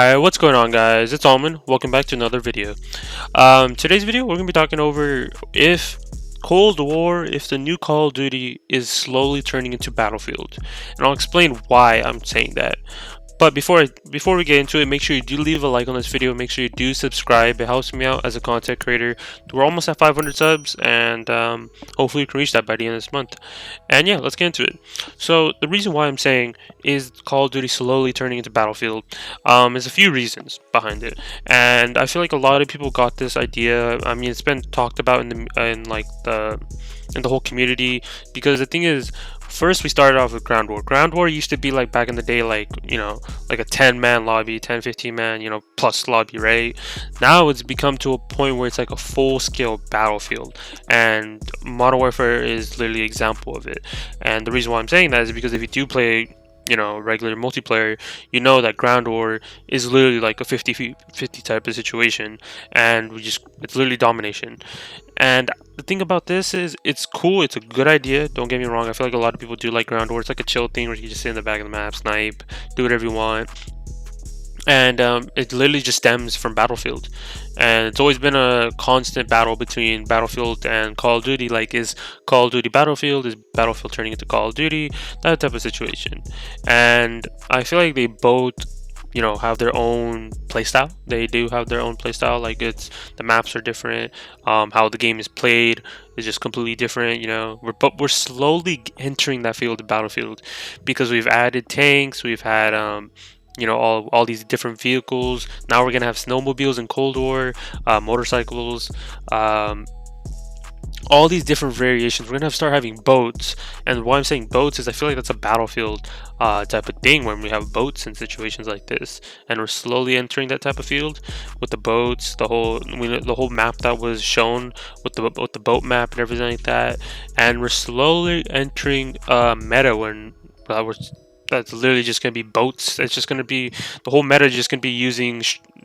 Hi, what's going on, guys? It's Almond. Welcome back to another video. Today's video, we're going to be talking over if Cold War, if the new Call of Duty is slowly turning into Battlefield. And I'll explain why I'm saying that. But before we get into it, make sure you do leave a like on this video. Make sure you do subscribe. It helps me out as a content creator. We're almost at 500 subs, and hopefully we can reach that by the end of this month. And yeah, let's get into it. So the reason why I'm saying is Call of Duty slowly turning into Battlefield is a few reasons behind it. And I feel like a lot of people got this idea. I mean, it's been talked about in the whole community, because the thing is, first we started off with Ground War. Ground War used to be like back in the day, like, you know, like a 10-man lobby, 10-15 man, you know, plus lobby, right? Now it's become to a point where it's like a full-scale battlefield, and Modern Warfare is literally an example of it. And the reason why I'm saying that is because if you do play, you know, regular multiplayer, you know that Ground War is literally like a 50-50 type of situation, and it's literally domination. And the thing about this is, it's cool, it's a good idea, don't get me wrong. I feel like a lot of people do like Ground War. It's like a chill thing where you just sit in the back of the map, snipe, do whatever you want. And it literally just stems from Battlefield, and it's always been a constant battle between Battlefield and Call of Duty. Like, is Call of Duty Battlefield, is Battlefield turning into Call of Duty, that type of situation. And I feel like they both, you know, have their own playstyle. They do have their own playstyle. Like, it's, the maps are different, how the game is played is just completely different, you know. But we're slowly entering that field of Battlefield, because we've added tanks, we've had you know, all these different vehicles. Now we're gonna have snowmobiles in Cold War, motorcycles, all these different variations. We're gonna start having boats. And why I'm saying boats is I feel like that's a Battlefield type of thing, when we have boats in situations like this, and we're slowly entering that type of field with the boats, the whole map that was shown with the boat map and everything like that. And we're slowly entering meta when that's literally just going to be boats. It's just going to be, the whole meta is just going to be using,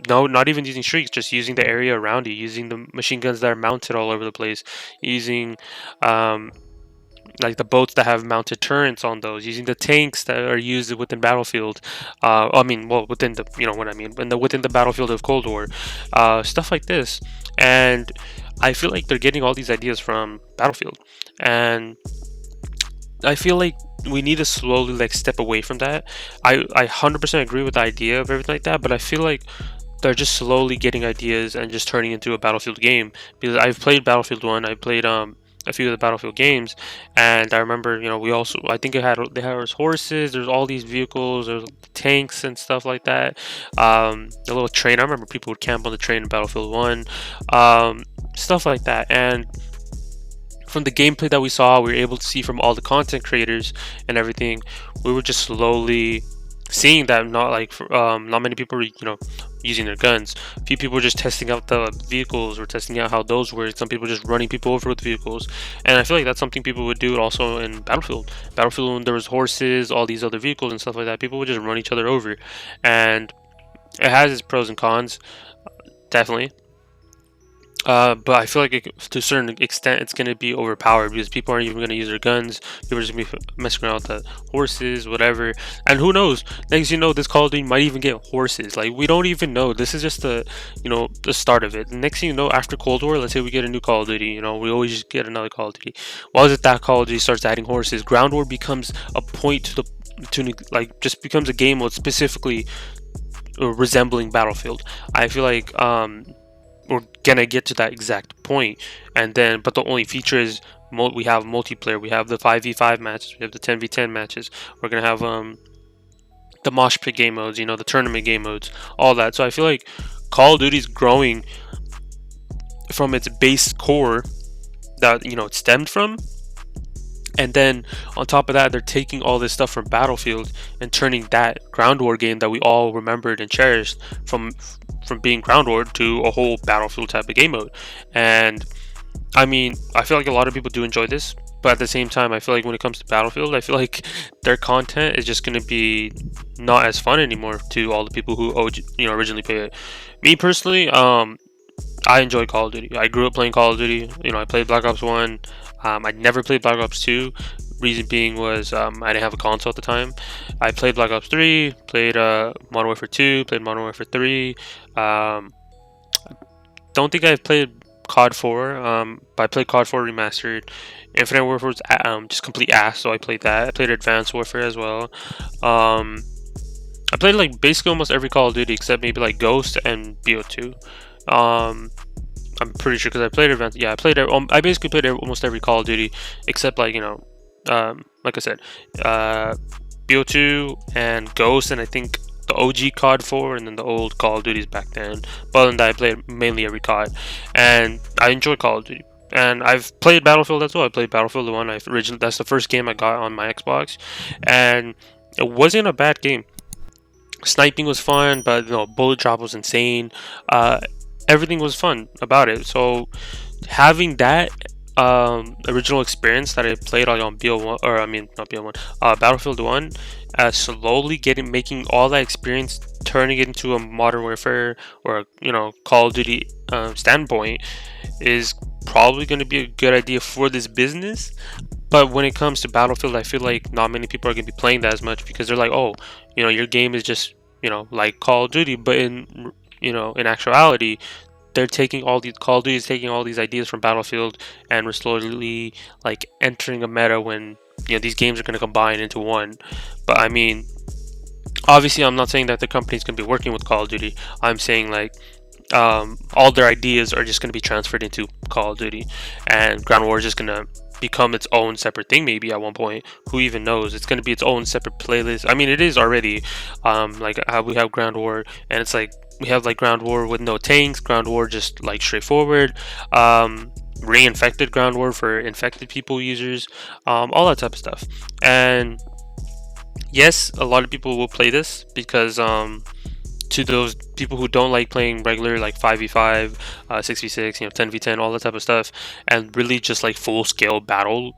no, not even using streaks, just using the area around you, using the machine guns that are mounted all over the place, using like the boats that have mounted turrets on those, using the tanks that are used within Battlefield. I mean, well, within the, you know what I mean, within the Battlefield of Cold War, stuff like this. And I feel like they're getting all these ideas from Battlefield, and I feel like we need to slowly like step away from that. I 100% agree with the idea of everything like that, but I feel like they're just slowly getting ideas and just turning into a Battlefield game. Because I've played Battlefield 1, I played a few of the Battlefield games, and I remember, you know, we also, I think they had horses, there's all these vehicles, there's tanks and stuff like that. The little train, I remember people would camp on the train in Battlefield 1, stuff like that. And from the gameplay that we saw, we were able to see from all the content creators and everything, we were just slowly seeing that not many people were, you know, using their guns. A few people were just testing out the vehicles, or testing out how those work. Some people just running people over with vehicles. And I feel like that's something people would do also in Battlefield. When there was horses, all these other vehicles and stuff like that, people would just run each other over. And it has its pros and cons, definitely. But I feel like to a certain extent it's going to be overpowered, because people aren't even going to use their guns. People are just going to be messing around with the horses, whatever. And who knows? Next, you know, this Call of Duty might even get horses. Like, we don't even know. This is just the start of it. Next thing you know, after Cold War, let's say we get a new Call of Duty. You know, we always just get another Call of Duty. Why is it that Call of Duty starts adding horses? Ground War becomes a point just becomes a game with specifically resembling Battlefield. I feel like we're gonna get to that exact point. And then, but the only feature is we have multiplayer. We have the 5v5 matches, we have the 10v10 matches, we're gonna have the mosh pit game modes, you know, the tournament game modes, all that. So I feel like Call of Duty's growing from its base core that, you know, it stemmed from. And then on top of that, they're taking all this stuff from Battlefield and turning that Ground War game that we all remembered and cherished from being Ground War to a whole Battlefield type of game mode. And I mean, I feel like a lot of people do enjoy this, but at the same time, I feel like when it comes to Battlefield, I feel like their content is just going to be not as fun anymore to all the people who originally played it. Me personally, I enjoy Call of Duty. I grew up playing Call of Duty. You know, I played Black Ops 1. I never played Black Ops 2. Reason being was I didn't have a console at the time. I played Black Ops 3, played Modern Warfare 2, played Modern Warfare 3. Don't think I've played COD 4, but I played COD 4 Remastered. Infinite Warfare was just complete ass, so I played that. I played Advanced Warfare as well. I played like basically almost every Call of Duty except maybe like Ghost and BO2. I'm pretty sure because I played Advanced. Yeah, I basically played almost every Call of Duty except like like I said, BO2 and Ghost, and I think the OG COD 4 and then the old Call of Duties back then. But other than that, I played mainly every COD, and I enjoy Call of Duty. And I've played Battlefield as well. I played Battlefield the one that's the first game I got on my Xbox, and it wasn't a bad game. Sniping was fun, but bullet drop was insane. Everything was fun about it. So having that original experience that I played on BO1, or I mean not BO1, Battlefield 1, slowly making all that experience, turning it into a Modern Warfare or Call of Duty standpoint is probably going to be a good idea for this business. But when it comes to Battlefield, I feel like not many people are going to be playing that as much because they're like, oh, your game is just like Call of Duty, but in actuality, they're taking all these Call of Duty is taking all these ideas from Battlefield, and we're slowly like entering a meta when these games are going to combine into one. But I mean, obviously, I'm not saying that the company's going to be working with Call of Duty. I'm saying like all their ideas are just going to be transferred into Call of Duty, and Ground War is just going to become its own separate thing maybe at one point. Who even knows? It's going to be its own separate playlist. I mean, it is already like how we have Ground War, and it's like we have like Ground War with no tanks, Ground War just like straightforward, reinfected Ground War for infected people users, all that type of stuff. And yes, a lot of people will play this because to those people who don't like playing regular like 5v5, 6v6, 10v10, all that type of stuff, and really just like full scale battle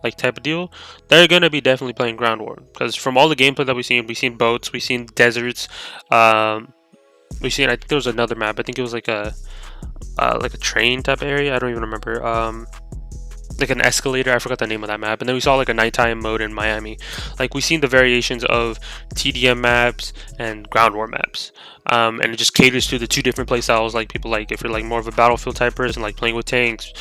like type of deal, they're gonna be definitely playing Ground War. Because from all the gameplay that we've seen boats, we've seen deserts, we've seen, I think there was another map, I think it was like a train type of area, I don't even remember, like an escalator, I forgot the name of that map. And then we saw like a nighttime mode in Miami. Like we've seen the variations of TDM maps and Ground War maps, and it just caters to the two different play styles. Like people like, if you're like more of a Battlefield type person, like playing with tanks,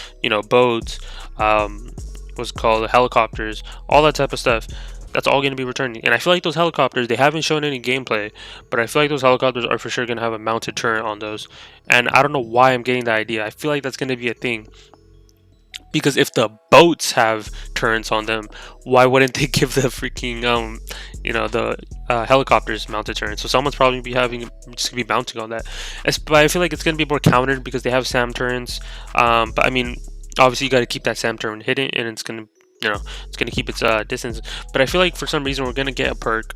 boats, what's it called, helicopters, all that type of stuff. That's all going to be returning. And I feel like those helicopters, they haven't shown any gameplay, but I feel like those helicopters are for sure going to have a mounted turret on those. And I don't know why I'm getting that idea. I feel like that's going to be a thing. Because if the boats have turrets on them, why wouldn't they give the freaking the helicopters mounted turrets? So someone's probably just gonna be bouncing on that. But I feel like it's gonna be more countered because they have SAM turrets. But I mean, obviously you got to keep that SAM turret hidden, and it's gonna keep its distance. But I feel like for some reason we're gonna get a perk.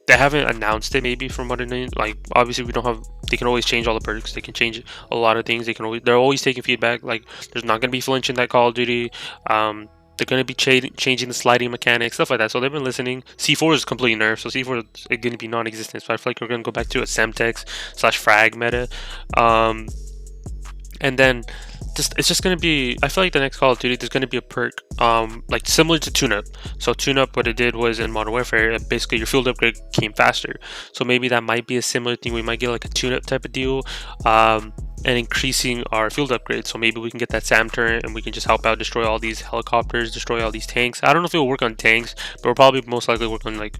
They haven't announced it, maybe, from what I know. Like, obviously we don't have, they can always change all the perks, they can change a lot of things, they're always taking feedback. Like, there's not going to be flinch in that Call of Duty, they're going to be changing the sliding mechanics, stuff like that. So they've been listening. C4 is completely nerfed, so C4 is going to be non-existent. So I feel like we're going to go back to a Semtex/frag meta, and then it's just going to be, I feel like the next Call of Duty, there's going to be a perk like similar to tune-up. So tune-up, what it did was in Modern Warfare, basically your field upgrade came faster. So maybe that might be a similar thing. We might get like a tune-up type of deal, and increasing our field upgrade. So maybe we can get that SAM turret and we can just help out, destroy all these helicopters, destroy all these tanks. I don't know if it will work on tanks, but we'll probably most likely work on like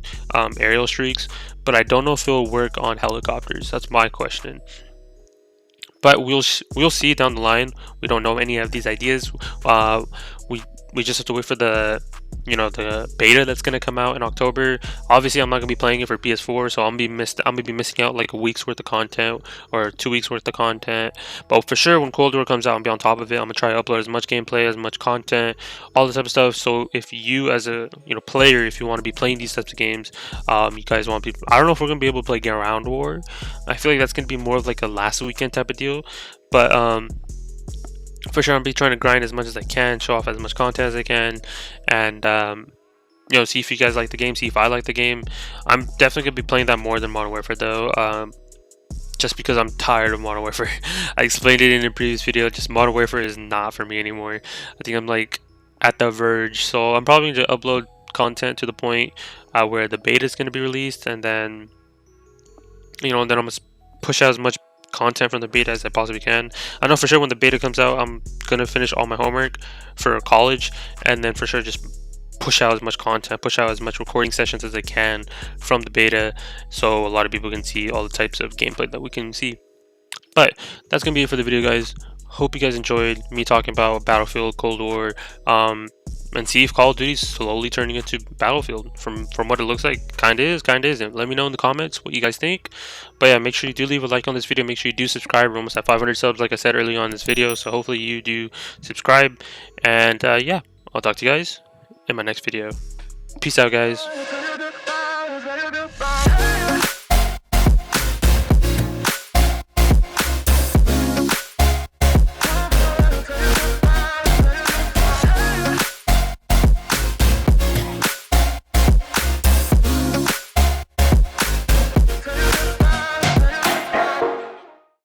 aerial streaks. But I don't know if it will work on helicopters. That's my question. But we'll see down the line. We don't know any of these ideas. We just have to wait for the the beta that's gonna come out in October. Obviously, I'm not gonna be playing it for PS4, so I'm gonna be missing out like a week's worth of content or 2 weeks worth of content. But for sure, when Cold War comes out, I'm be on top of it. I'm gonna try to upload as much gameplay, as much content, all this type of stuff. So if you, as a player, if you want to be playing these types of games, you guys want to be, I don't know if we're gonna be able to play Ground War. I feel like that's gonna be more of like a last weekend type of deal. But for sure, I'll be trying to grind as much as I can, show off as much content as I can, and see if you guys like the game, see if I like the game. I'm definitely gonna be playing that more than Modern Warfare though, just because I'm tired of Modern Warfare. I explained it in a previous video. Just Modern Warfare is not for me anymore. I think I'm like at the verge. So I'm probably going to upload content to the point where the beta is going to be released, and then then I'm going to push out as much content from the beta as I possibly can. I know for sure when the beta comes out, I'm going to finish all my homework for college, and then for sure just push out as much content, push out as much recording sessions as I can from the beta, so a lot of people can see all the types of gameplay that we can see. But that's gonna be it for the video, guys. Hope you guys enjoyed me talking about Battlefield, Cold War, and see if Call of Duty's slowly turning into Battlefield. From what it looks like, kinda is, kinda isn't. Let me know in the comments what you guys think. But yeah, make sure you do leave a like on this video. Make sure you do subscribe. We're almost at 500 subs, like I said earlier on in this video. So hopefully you do subscribe. And yeah, I'll talk to you guys in my next video. Peace out, guys.